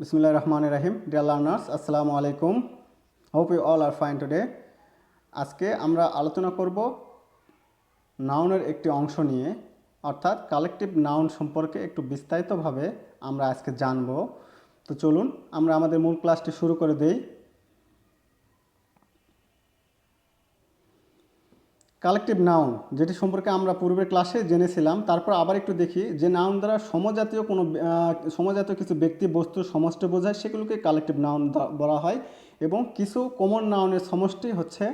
Bismillah Rahman Rahim. Dear learners, Assalamu alaikum. Hope you all are fine today. আজকে আমরা আলোচনা করব নাউনের একটি অংশ নিয়ে, অর্থাৎ কালেকটিভ নাউন সম্পর্কে একটু বিস্তারিতভাবে আমরা আজকে জানব। তো চলুন আমরা আমাদের মূল ক্লাসটি শুরু করে দেই। কালেকটিভ নাউন যেটি সম্পর্কে আমরা পূর্বের ক্লাসে জেনেছিলাম, তারপর আবার একটু দেখি যে নাউন দ্বারা সমজাতীয় কিছু ব্যক্তি বস্তুর সমষ্টি বোঝায়, সেগুলোকে কালেকটিভ নাউন বলা হয়, এবং কিছু কমন নাউনের সমষ্টি হচ্ছে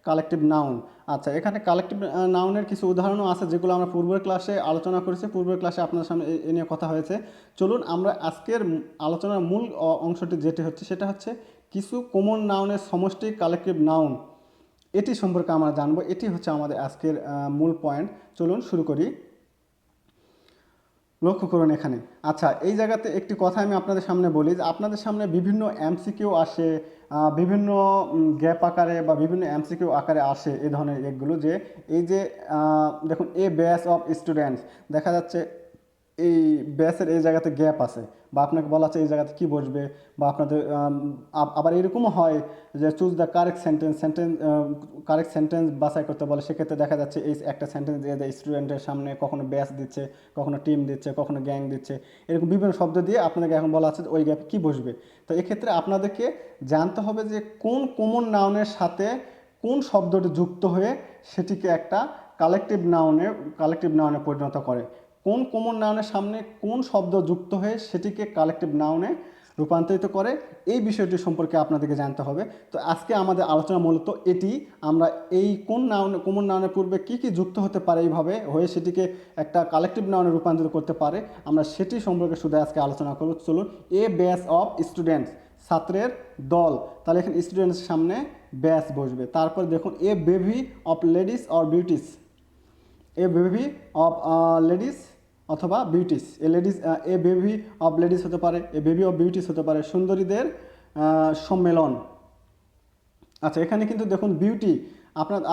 কালেকটিভ নাউন। আচ্ছা, এখানে কালেকটিভ নাউনের কিছু উদাহরণও আছে যেগুলো আমরা পূর্বের ক্লাসে আলোচনা করেছি, পূর্বের ক্লাসে আপনার সামনে এ নিয়ে কথা হয়েছে। চলুন আমরা আজকের আলোচনার মূল অংশটি যেটি হচ্ছে সেটা হচ্ছে কিছু কমন নাউনের সমষ্টি কালেকটিভ নাউন, এটি সম্পর্কে আমরা জানবো। এটি হচ্ছে আমাদের আজকের মূল পয়েন্ট। চলুন শুরু করি। লক্ষ্য করুন এখানে। আচ্ছা, এই জায়গাতে একটি কথা আমি আপনাদের সামনে বলি যে আপনাদের সামনে বিভিন্ন এমসিকিউ আসে, বিভিন্ন গ্যাপ আকারে বা বিভিন্ন এমসিকিউ আকারে আসে এই ধরনের এগুলো, যে এই যে দেখুন এ ব্যাচ অফ স্টুডেন্টস, দেখা যাচ্ছে এই ব্যাচের এই জায়গাতে গ্যাপ আছে, বা আপনাকে বলা আছে এই জায়গাতে কী বসবে, বা আপনাদের আবার এরকমও হয় যে চুজ দ্য কারেক্ট সেন্টেন্স বাছাই করতে বলে। সেক্ষেত্রে দেখা যাচ্ছে এই একটা সেন্টেন্স দিয়ে দেয় স্টুডেন্টের সামনে, কখনো ব্যাচ দিচ্ছে, কখনো টিম দিচ্ছে, কখনো গ্যাং দিচ্ছে, এরকম বিভিন্ন শব্দ দিয়ে আপনাদেরকে এখন বলা আছে ওই গ্যাপে কী বসবে। তো এক্ষেত্রে আপনাদেরকে জানতে হবে যে কোন কমন নাউনের সাথে কোন শব্দটি যুক্ত হয়ে সেটিকে একটা কালেকটিভ নাউনে পরিণত করে, কোন কমন নাউনের সামনে কোন শব্দ যুক্ত হয়ে সেটিকে কালেকটিভ নাউনে রূপান্তরিত করে, এই বিষয়টি সম্পর্কে আপনাদেরকে জানতে হবে। তো আজকে আমাদের আলোচনা মূলত এটি, আমরা এই কমন নাউনের পূর্বে কী কী যুক্ত হতে পারে এইভাবে হয়ে সেটিকে একটা কালেকটিভ নাউনে রূপান্তরিত করতে পারে, আমরা সেটি সম্পর্কে শুধু আজকে আলোচনা করব। চলুন, এ ব্যাচ অফ স্টুডেন্টস, ছাত্রের দল, তাহলে এখানে স্টুডেন্টসের সামনে ব্যাচ বসবে। তারপর দেখুন a bevy of ladies or beauties, a bevy of ladies অথবা beauties, a bevy of ladies হতে পারে, এ বেবি অফ বিউটিস হতে পারে, সুন্দরীদের সম্মেলন। আচ্ছা, এখানে কিন্তু দেখুন বিউটি,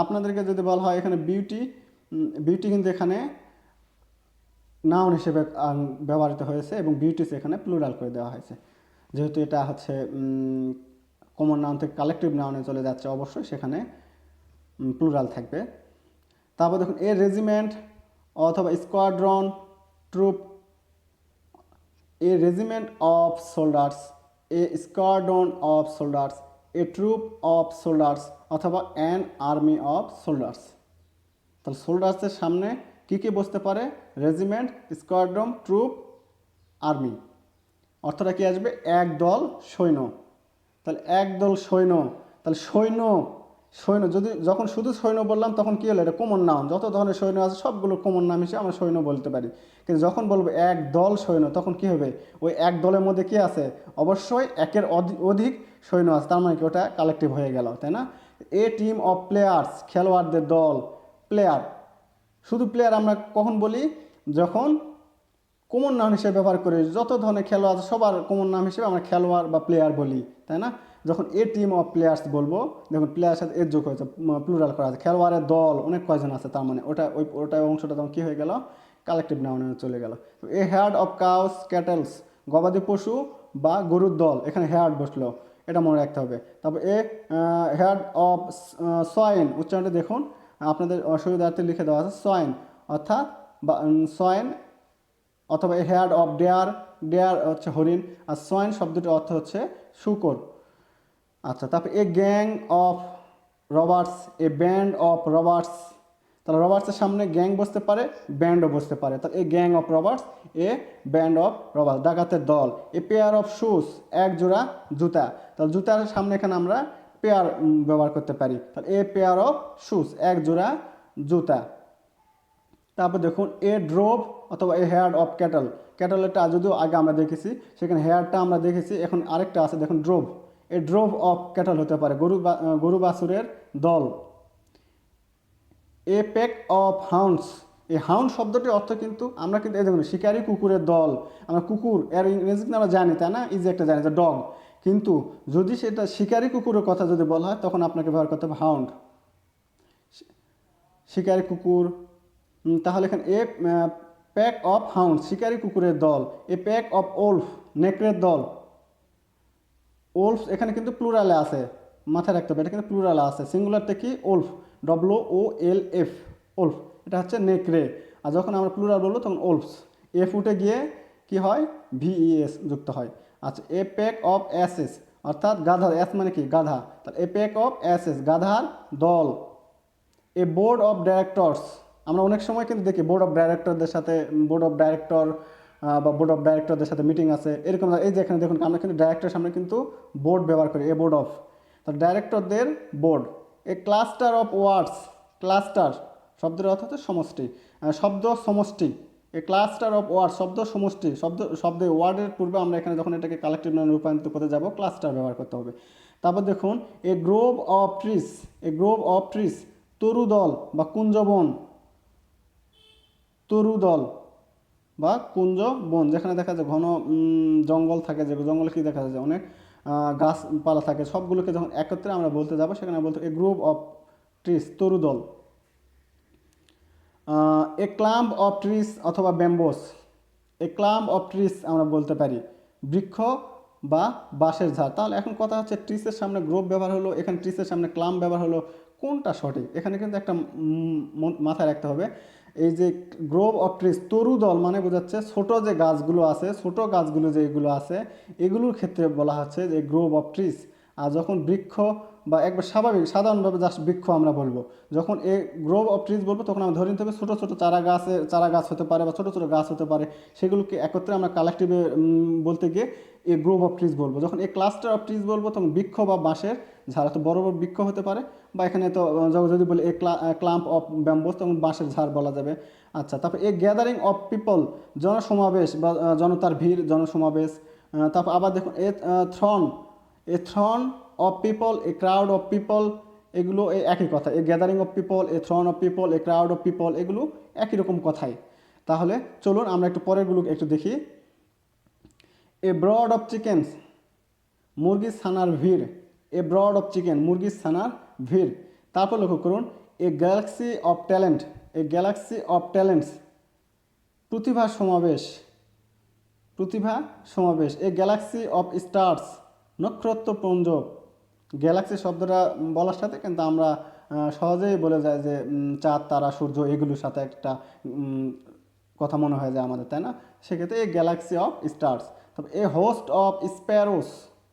আপনাদেরকে যদি বলা হয় এখানে বিউটি কিন্তু এখানে নাউন হিসেবে ব্যবহৃত হয়েছে, এবং বিউটিস এখানে প্লুরাল করে দেওয়া হয়েছে। যেহেতু এটা হচ্ছে কমন নাউন থেকে কালেকটিভ নাউনে চলে যাচ্ছে, অবশ্যই সেখানে প্লুরাল থাকবে। তারপর দেখুন এ রেজিমেন্ট অথবা squadron, troop, a regiment of soldiers, a squadron of soldiers, a troop of soldiers, অথবা অ্যান আর্মি অফ সোল্ডার্স। তাহলে সোল্ডার্সের সামনে কী কী বসতে পারে? Regiment, squadron, troop, army. অর্থটা কি আসবে? একদল সৈন্য। তাহলে একদল সৈন্য, তাহলে সৈন্য যখন শুধু সৈন্য বললাম তখন কী হলো? এটা কমন নাউন, যত ধরনের সৈন্য আছে সবগুলো কমন নাম হিসেবে আমরা সৈন্য বলতে পারি। কিন্তু যখন বলবো এক দল সৈন্য, তখন কি হবে? ওই এক দলের মধ্যে কি আছে? অবশ্যই একের অধিক সৈন্য আছে, তার মানে কি ওটা কালেকটিভ হয়ে গেল, তাই না? এ টিম অফ প্লেয়ার্স, খেলোয়াড়দের দল। প্লেয়ার, শুধু প্লেয়ার আমরা কখন বলি? যখন কমন নাম হিসেবে ব্যবহার করি, যত ধরনের খেলোয়াড় আছে সবার কমন নাম হিসেবে আমরা খেলোয়াড় বা প্লেয়ার বলি, তাই না? যখন এ টিম অফ প্লেয়ার্স বলবো, দেখুন প্লেয়ারের সাথে এর যোগ হয়েছে, প্লুরাল করা আছে, খেলোয়াড়ের দল অনেক কয়জন আছে, তার মানে ওটা অংশটা তখন কী হয়ে গেল? কালেকটিভ নাউনে চলে গেল। এ হ্যার্ড অফ কাউস ক্যাটেলস, গবাদি পশু বা গরুর দল, এখানে হ্যার্ড বসলো, এটা মনে রাখতে হবে। তারপর এ হ্যার্ড অফ সোয়াইন, উচ্চারণটা দেখুন আপনাদের সুবিধার্থে লিখে দেওয়া আছে সোয়াইন, অর্থাৎ সোয়াইন, অথবা এ হ্যাড অফ ডেয়ার হচ্ছে হরিণ, আর সোয়াইন শব্দটির অর্থ হচ্ছে শূকর। আচ্ছা, তারপর এ gang of Roberts, a band of Roberts, তাহলে রবার্টসের সামনে গ্যাং বসতে পারে, ব্যান্ডও বসতে পারে। তাহলে এ gang of Roberts, a band of Roberts, ডাকাতের দল। এ পেয়ার অফ শুজ, এক জোড়া জুতা, তাহলে জুতার সামনে এখানে আমরা পেয়ার ব্যবহার করতে পারি, তাহলে এ পেয়ার অফ শুজ, এক জোড়া জুতা। তারপর দেখুন এ ড্রোভ অথবা এ হেয়ার্ড অফ ক্যাটল, ক্যাটলটা যদিও আগে আমরা দেখেছি, সেখানে হেয়ারটা আমরা দেখেছি, এখন আরেকটা আছে দেখুন drove, A drove of cattle হতে পারে, গরু বাছুরের দল। এ প্যাক অফ হাউন্ডস, এই হাউন্ড শব্দটির অর্থ কিন্তু আমরা কিন্তু এই দেখুন শিকারী কুকুরের দল, আমরা কুকুর এর ইংরেজিতে আমরা জানি, তাই না? ইজি একটা জানি যে ডগ, কিন্তু যদি সেটা শিকারী কুকুরের কথা যদি বলা হয় তখন আপনাকে ব্যবহার করতে হবে হাউন্ড, শিকারী কুকুর। তাহলে এখানে এ প্যাক অফ হাউন্ড, শিকারী কুকুরের দল। এ প্যাক অফ ওলফ, নেকড়ের দল। ওলফস এখানে কিন্তু প্লুরালে আছে, মাথায় রাখতে হবে, এটা কিন্তু প্লুরালে আছে। সিঙ্গুলারটা কি? ওলফ, WOLF, ওলফ, এটা হচ্ছে নেকড়ে। আর যখন আমরা প্লুরাল বলবো তখন ওলফস, এফ উঠে গিয়ে কি হয়? VES যুক্ত হয়। আচ্ছা, এ প্যাক অফ অ্যাসেস, অর্থাৎ গাধা, অ্যাস মানে কি? গাধা, তাহলে এ প্যাক অফ অ্যাসেস, গাধার দল। এ বোর্ড অফ ডাইরেক্টরস, আমরা অনেক সময় কিন্তু দেখি বোর্ড অফ ডাইরেক্টরদের সাথে, বোর্ড অফ ডাইরেক্টর বা বোর্ড অফ ডাইরেক্টরদের সাথে মিটিং আছে এরকম। এই যে এখানে দেখুন আমরা কিন্তু ডাইরেক্টরের সামনে কিন্তু বোর্ড ব্যবহার করি, এ বোর্ড অফ, তো ডাইরেক্টরদের board. A cluster of words, cluster শব্দের অর্থ হচ্ছে সমষ্টি, শব্দ সমষ্টি। এ ক্লাস্টার অফ ওয়ার্ড, শব্দ সমষ্টি, শব্দে ওয়ার্ডের পূর্বে আমরা এখানে যখন এটাকে কালেক্টিভ নাউনে রূপান্তরিত করতে যাব ক্লাস্টার ব্যবহার করতে হবে। তারপর দেখুন a grove of trees, a grove of trees, তরুদল বা কুঞ্জবন, তরুদল বা কুঞ্জ বন, যেখানে দেখা যায় ঘন জঙ্গল থাকে, যে জঙ্গলে কি দেখা যায়? অনেক গাছপালা থাকে, সবগুলোকে যখন একত্রে আমরা বলতে যাব সেখানে বলতে এ গ্রুপ অফ ট্রিস, তরুদল। এ ক্লাম্প অফ ট্রিস অথবা bamboos, a clump of trees আমরা বলতে পারি বৃক্ষ বা বাঁশের ঝাড়। তাহলে এখন কথা হচ্ছে ট্রিসের সামনে গ্রোভ ব্যবহার হলো, এখানে ট্রিসের সামনে ক্লাম্প ব্যবহার হলো, কোনটা সঠিক? এখানে কিন্তু একটা মাথায় রাখতে হবে, এই যে গ্রোভ অফ ট্রিস, তরুদল মানে বোঝাচ্ছে ছোট যে গাছগুলো আছে, ছোট গাছগুলো যেগুলো আছে এগুলোর ক্ষেত্রে বলা হচ্ছে যে গ্রোভ অফ ট্রিস। আর যখন বৃক্ষ বা একবার স্বাভাবিক সাধারণভাবে জাস্ট বৃক্ষ আমরা বলবো, যখন এ গ্রোভ অফ ট্রিজ বলবো তখন আমরা ধরে নিতে হবে ছোটো ছোটো চারা গাছ হতে পারে বা ছোটো ছোটো গাছ হতে পারে, সেগুলোকে একত্রে আমরা কালেক্টিভে বলতে গিয়ে এ গ্রোভ অফ ট্রিজ বলবো। যখন এ ক্লাস্টার অফ ট্রিজ বলবো তখন বৃক্ষ বা বাঁশের ঝাড়, তো বড় বড় বৃক্ষ হতে পারে, বা এখানে তো যদি বলি এ ক্লাম্প অফ ব্যাম্বোস তখন বাঁশের ঝাড় বলা যাবে। আচ্ছা, তারপর এ গ্যাদারিং অফ পিপল, জনসমাবেশ বা জনতার ভিড়, জনসমাবেশ। তারপর আবার দেখুন a throng, a throng of people, a crowd of people, এগুলো এই একই কথা। A gathering of people, a throng of people, a crowd of people, এগুলো একই রকম কথাই। তাহলে চলুন আমরা একটু পরেরগুলো একটু দেখি। এ ব্রড অফ চিকেন্স, মুরগির ছানার ভিড়, এ ব্রড অফ চিকেন, মুরগির ছানার ভিড়। তারপর লক্ষ্য করুন a galaxy of talent, a galaxy of talents, প্রতিভা সমাবেশ, প্রতিভা সমাবেশ। এ গ্যালাক্সি অফ স্টার্স, নক্ষত্রপুঞ্জ। গ্যালাক্সি শব্দটা বলার সাথে কিন্তু আমরা সহজেই বলে যায় যে চাঁদ, তারা, সূর্য, এগুলোর সাথে একটা কথা মনে হয় যায় আমাদের, তাই না? সেক্ষেত্রে এই গ্যালাক্সি অফ স্টার্স। তবে a host of sparrows,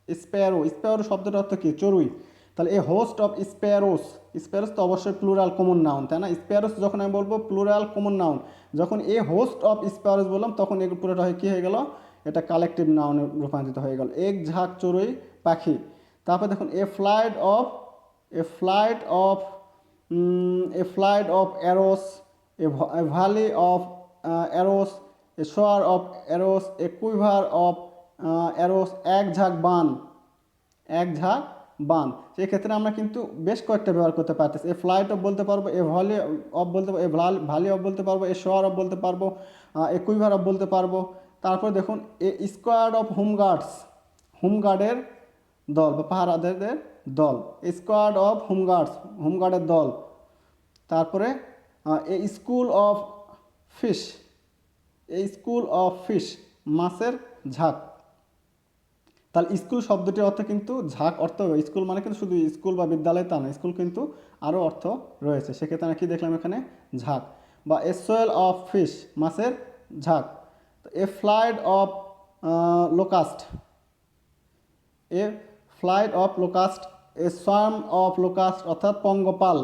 sparrow, sparrow শব্দটা অর্থ কি? চড়ুই। তাহলে a host of sparrows, sparrows তো অবশ্যই প্লুরাল কমন নাউন, তাই না? স্প্যারোস যখন আমি বলবো প্লুরাল কমন নাউন, যখন এ হোস্ট অফ স্প্যারোস বললাম তখন এগুলো পুরোটা হয় কী হয়ে গেল? এটা কালেকটিভ নাউনে রূপান্তরিত হয়ে গেল, এক ঝাঁক চড়ুই পাখি। তারপর দেখুন a flight of, a flight of, a flight of arrows, a volley of arrows, a shower of arrows, a quiver of arrows, এক ঝাঁক বান, এক ঝাঁক বান। সেক্ষেত্রে আমরা কিন্তু বেশ কয়েকটা ব্যবহার করতে পারতেছি। এ ফ্লাইট অফ বলতে পারবো, এ ভ্যালি অফ বলতে পারবো, এ ভ্যালি অফ বলতে পারবো, এ শোয়ার অফ বলতে পারবো, এ কুইভার অফ বলতে পারবো। তারপর দেখুন এ স্কোয়াড অফ হোমগার্ডস, হোমগার্ডের দল বা পাহারাদারদের দল, স্কোয়াড অফ হোমগার্ডস, হোমগার্ডের দল। তারপরে a school of fish, a school of fish, মাছের ঝাঁক। তাহলে স্কুল শব্দটির অর্থ কিন্তু ঝাঁক অর্থ, স্কুল মানে কিন্তু শুধু স্কুল বা বিদ্যালয় তা না, স্কুল কিন্তু আরও অর্থ রয়েছে। সেক্ষেত্রে আমরা কী দেখলাম এখানে? ঝাঁক। বা এ সোয়েল অফ ফিশ, মাছের ঝাঁক। এ flight of locust, A flight of locust, a swarm of locust অর্থাৎ পঙ্গপাল।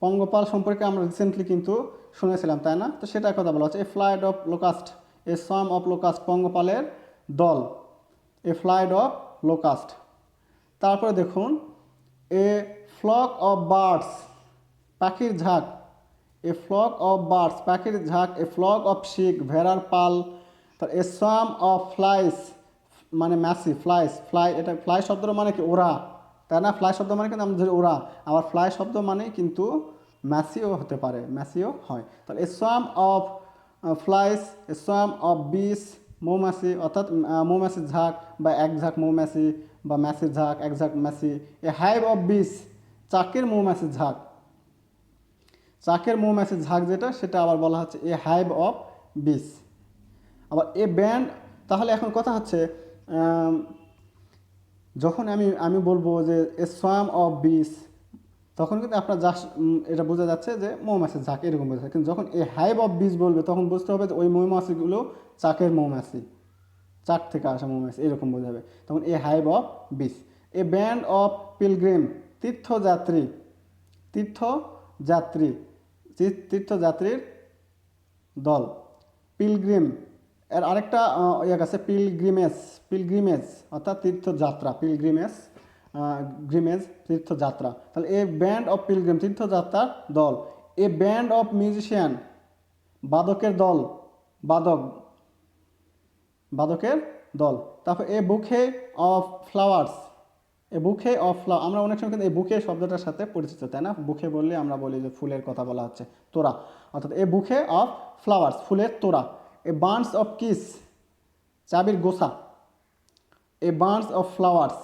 পঙ্গপাল সম্পর্কে আমরা রিসেন্টলি কিন্তু শুনেছিলাম, তাই না? তো সেটার কথা বলা হচ্ছে a flight of locust, a swarm of locust, পঙ্গপালের দল, এ ফ্লাইট অফ লোকাস্ট। তারপরে দেখুন এ ফ্লক অফ বার্ডস, পাখির ঝাঁক, এ ফ্লক অফ বার্ডস, পাখির ঝাঁক। এ ফ্লক অফ শিক, ভেড়ার পাল। তার এ সোয়ার্ম অফ ফ্লাইস, মানে ম্যাসি, ফ্লাইস, ফ্লাই, এটা ফ্লাই শব্দটা মানে কি? ওরা, তাই না? ফ্লাই শব্দ মানে কিন্তু আমরা ধরি ওরা, আবার ফ্লাই শব্দ মানে কিন্তু ম্যাসিও হতে পারে, ম্যাসিও হয়। তাহলে a swarm of flies, a swarm of bees, মৌমাছি অর্থাৎ মৌমাছির ঝাঁক বা এক ঝাঁক মৌমাছি, বা ম্যাসির ঝাঁক, এক ঝাঁক ম্যাসি। এ হাইভ অফ বিস, চাকের মৌমাছির ঝাঁক, চাকের মৌমাছির ঝাঁক যেটা, সেটা আবার বলা হচ্ছে এ হাইভ অফ বিস। আবার এ ব্যান্ড, তাহলে এখন কথা হচ্ছে যখন আমি আমি বলবো যে এ সোয়াম অফ বিস, তখন কিন্তু আপনার জাস্ট এটা বোঝা যাচ্ছে যে মৌমাছির ঝাঁক এরকম বোঝা যাচ্ছে। কিন্তু যখন এ হাইভ অফ বিস বলবে তখন বুঝতে হবে যে ওই মৌমাছিগুলো চাকের মৌমাছি, চাক থেকে আসা মৌমাছি এরকম বোঝাবে। তখন এ হাইভ অফ বিস। এ ব্যান্ড অফ পিলগ্রিম, তীর্থযাত্রী, তীর্থযাত্রী, তীর্থযাত্রীর দল। পিলগ্রিম এর আরেকটা ইয়ে আছে পিলগ্রিমেজ, পিলগ্রিমেজ অর্থাৎ তীর্থযাত্রা, পিলগ্রিমেজ, গ্রিমেজ তীর্থযাত্রা। তাহলে এ ব্যান্ড অফ পিলগ্রিম তীর্থযাত্রার দল। এ ব্যান্ড অফ মিউজিশিয়ান বাদকের দল, বাদক, বাদকের দল। তারপর এ bouquet of flowers, A bouquet of flower, আমরা অনেক সময় কিন্তু এই বুকে শব্দটার সাথে পরিচিত, তাই না? বুকে বললে আমরা বলি যে ফুলের কথা বলা হচ্ছে, তোড়া, অর্থাৎ এ বুকে অফ ফ্লাওয়ার্স ফুলের তোড়া। এ বান্ডস অফ কিস চাবির গোছা, এ বান্ডস অফ ফ্লাওয়ার্স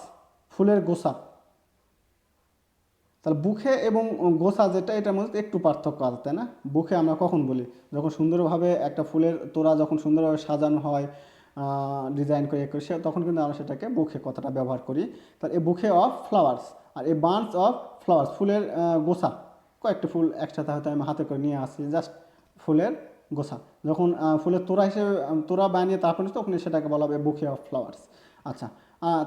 ফুলের গোছা। তাহলে বুকে এবং গোছা যেটা, এটার মধ্যে একটু পার্থক্য আছে, তাই না? বুকে আমরা কখন বলি? যখন সুন্দরভাবে একটা ফুলের তোড়া যখন সুন্দরভাবে সাজানো হয়, ডিজাইন করে তখন কিন্তু আমরা সেটাকে বুকে কথাটা ব্যবহার করি। তাহলে এ বুকে অফ ফ্লাওয়ার্স, আর এ বান্ডস অফ ফ্লাওয়ার্স ফুলের গোছা, কয়েকটা ফুল একসাথে হয়তো আমি হাতে করে নিয়ে আসি, জাস্ট ফুলের গোছা। যখন ফুলের তোড়া হিসেবে তোড়া বানিয়ে তারপর তখন সেটাকে বলা হবে বুকে অফ ফ্লাওয়ার্স। আচ্ছা,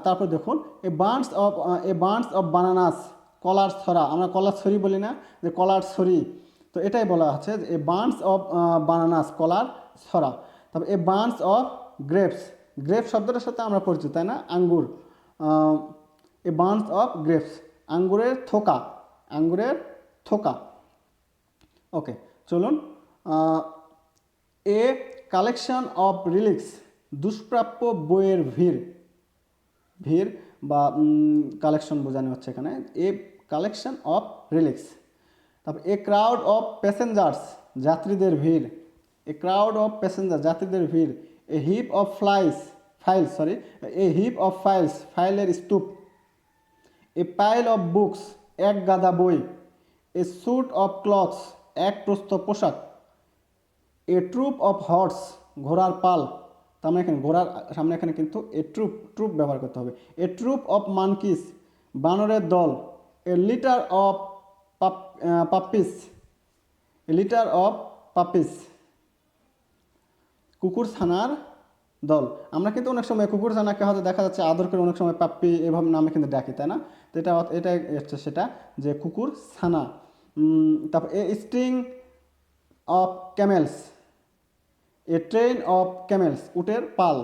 তারপর দেখুন এ বান্ডস অফ বানানাস, কলার ছড়া, আমরা কলার ছড়ি বলি না, যে কলার ছড়ি, তো এটাই বলা হচ্ছে যে এ বান্ডস অফ বানানাস কলার ছড়া। তারপর এ বান্ডস অফ গ্রেপস, গ্রেপ শব্দটার সাথে আমরা পরিচিত, তাই না? আঙ্গুর, এ বান্ডস অফ গ্রেপস আঙ্গুরের থোকা, আঙ্গুরের থোকা। ওকে, চলুন। এ কালেকশন অফ রিলিক্স দুষ্প্রাপ্য বইয়ের ভিড়, ভিড় বা কালেকশন বোঝানো হচ্ছে এখানে, এ কালেকশন অফ রিলিক্স। তারপর এ ক্রাউড অফ প্যাসেঞ্জার্স যাত্রীদের ভিড়, এ ক্রাউড অফ প্যাসেঞ্জার যাত্রীদের ভিড়। A heap of files, a heap of files ফাইলের স্তূপ। এ পাইল অফ বুকস এক গাদা বই। এ স্যুট অফ ক্লথস এক প্রস্থ পোশাক। এ ট্রুপ অফ হর্স ঘোড়ার পাল, তার মানে এখানে ঘোড়ার সামনে এখানে কিন্তু এ ট্রুপ ব্যবহার করতে হবে। এ ট্রুপ অফ মানকিস বানরের দল। A litter of puppies, a litter of puppies কুকুর ছানার দল। আমরা কিন্তু অনেক সময় কুকুর ছানাকে হয়তো দেখা যাচ্ছে আদর করে অনেক সময় পাপ্পি এভাবে নামে কিন্তু ডাকি, তাই না? তো এটা হচ্ছে সেটা যে কুকুর ছানা। তারপর a string of CAMELS, A train of CAMELS উটের পাল।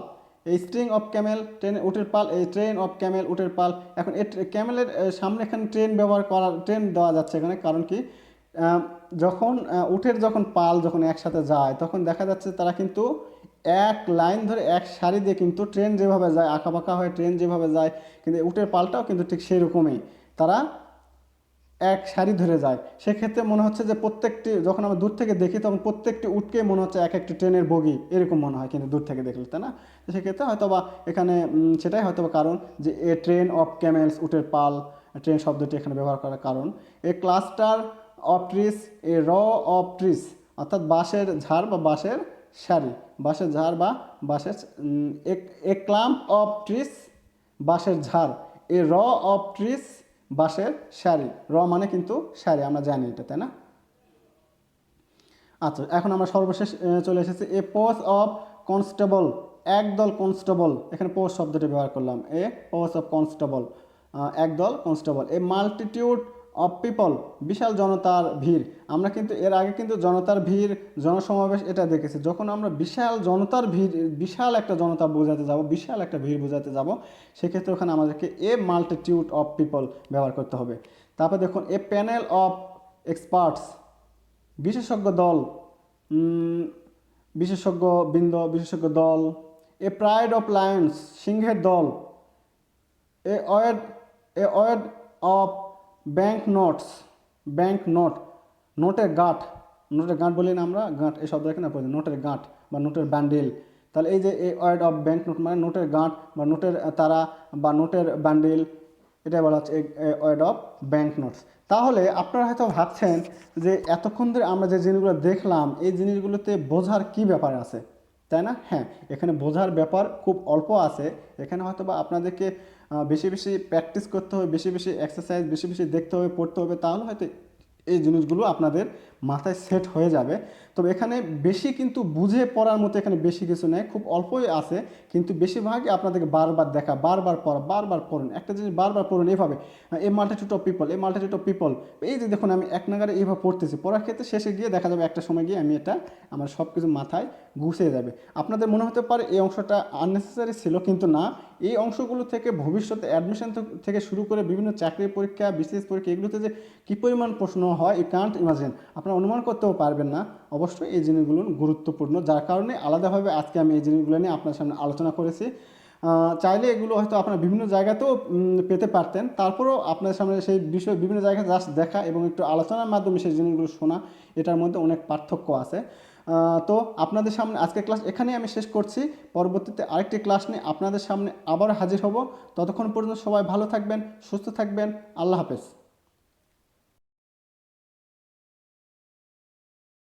এই স্ট্রিং অফ ক্যামেল ট্রেন উটের পাল, এই ট্রেন অফ ক্যামেল উটের পাল। এখন ক্যামেলের সামনে এখানে ট্রেন ব্যবহার করার, ট্রেন দেওয়া যাচ্ছে এখানে, কারণ কি যখন উটের যখন পাল যখন একসাথে যায় তখন দেখা যাচ্ছে তারা কিন্তু এক লাইন ধরে এক সারি দিয়ে কিন্তু ট্রেন যেভাবে যায় আঁকা বাঁকা হয়ে ট্রেন যেভাবে যায়, কিন্তু উটের পালটাও কিন্তু ঠিক সেই রকমই তারা এক সারি ধরে যায়। সেক্ষেত্রে মনে হচ্ছে যে প্রত্যেকটি, যখন আমরা দূর থেকে দেখি তখন প্রত্যেকটি উটকেই মনে হচ্ছে এক একটি ট্রেনের বগি এরকম মনে হয় কিন্তু দূর থেকে দেখলে, তাই না? তো সেক্ষেত্রে হয়তো বা এখানে সেটাই হয়তো বা কারণ যে এ ট্রেন অফ ক্যামেলস উটের পাল, ট্রেন শব্দটি এখানে ব্যবহার করার কারণ। এ ক্লাস্টার অফ ট্রিস, এ র অফ ট্রিস অর্থাৎ বাঁশের ঝাড় বা বাঁশের সারি, বাঁশের ঝাড় বা বাঁশের এ ক্লাম্প অফ ট্রিস বাঁশের ঝাড়। এ র অফ ট্রিস বাঁশের সারি, র মানে কিন্তু সারি, আমরা জানি এটা, তাই না? আচ্ছা, এখন আমরা সর্বশেষ চলে এসেছি এ পোস্ট অফ কনস্টেবল একদল কনস্টেবল, এখানে পোস্ট শব্দটি ব্যবহার করলাম। এ পোস্ট অফ কনস্টেবল একদল constable. A multitude of people বিশাল জনতার ভিড়। আমরা কিন্তু এর আগে কিন্তু জনতার ভিড়, জনসমাবেশ এটা দেখেছি। যখন আমরা বিশাল জনতার ভিড়, বিশাল একটা জনতা বোঝাতে যাব, বিশাল একটা ভিড় বোঝাতে যাব, সেক্ষেত্রে ওখানে আমাদেরকে এ মাল্টিটিউড অফ পিপল ব্যবহার করতে হবে। তারপর দেখুন এ প্যানেল অফ এক্সপার্টস বিশেষজ্ঞ দল, বিশেষজ্ঞ বৃন্দ, বিশেষজ্ঞ দল। এ প্রাইড অফ লায়ন্স সিংহের দল। A wad, a wad of bank notes, bank note নোটের গাঁট, নোটের গাঁট বলি না আমরা, গাঁট এই শব্দ এখানে প্রয়োজন, নোটের গাঁট বা নোটের বান্ডিল। তাহলে এই যে এ ওয়েড অফ ব্যাংক নোট মানে নোটের গাঁট বা নোটের তারা বা নোটের বান্ডিল, এটাই বলা হচ্ছে ওয়েড অফ ব্যাংক নোটস। তাহলে আপনারা হয়তো ভাবছেন যে এতক্ষণ ধরে আমরা যে জিনিসগুলো দেখলাম এই জিনিসগুলোতে বোঝার কি ব্যাপার আছে, তাই না? হ্যাঁ, এখানে বোঝার ব্যাপার খুব অল্প আছে। এখানে হয়তো বা আপনাদেরকে বেশি বেশি প্র্যাকটিস করতে হবে, বেশি বেশি এক্সারসাইজ বেশি বেশি দেখতে হবে, পড়তে হবে, তাহলে হয়তো এই জিনিসগুলো আপনাদের মাথায় সেট হয়ে যাবে। তবে এখানে বেশি কিন্তু বুঝে পড়ার মতো এখানে বেশি কিছু নেই, খুব অল্পই আছে। কিন্তু বেশিরভাগই আপনাদেরকে বারবার দেখা, বারবার পড়া, বারবার পড়ুন একটা জিনিস, বারবার পড়ুন এভাবে, a multitude of people, a multitude of people. এই যে দেখুন আমি এক নাগারে এইভাবে পড়তেছি, পড়ার ক্ষেত্রে শেষে গিয়ে দেখা যাবে একটা সময় গিয়ে আমি এটা আমার সব কিছু মাথায় গুছিয়ে যাবে। আপনাদের মনে হতে পারে এই অংশটা আননেসেসারি ছিল, কিন্তু না, এই অংশগুলো থেকে ভবিষ্যতে অ্যাডমিশন থেকে শুরু করে বিভিন্ন চাকরির পরীক্ষা, বিসিএস পরীক্ষা, এগুলোতে যে কী পরিমাণ প্রশ্ন হয় ইউ কান্ট ইমাজিন, আপনারা অনুমান করতেও পারবেন না। অবশ্যই এই জিনিসগুলো গুরুত্বপূর্ণ, যার কারণে আলাদাভাবে আজকে আমি এই জিনিসগুলো নিয়ে আপনার সামনে আলোচনা করেছি। চাইলে এগুলো হয়তো আপনারা বিভিন্ন জায়গাতেও পেতে পারতেন, তারপরেও আপনার সামনে সেই বিষয় বিভিন্ন জায়গায় জাস্ট দেখা এবং একটু আলোচনার মাধ্যমে সেই জিনিসগুলো শোনা, এটার মধ্যে অনেক পার্থক্য আছে। তো আপনাদের সামনে আজকের ক্লাস এখানেই আমি শেষ করছি। পরবর্তীতে আরেকটি ক্লাস নিয়ে আপনাদের সামনে আবার হাজির হব। ততক্ষণ পর্যন্ত সবাই ভালো থাকবেন, সুস্থ থাকবেন। আল্লাহ হাফেজ।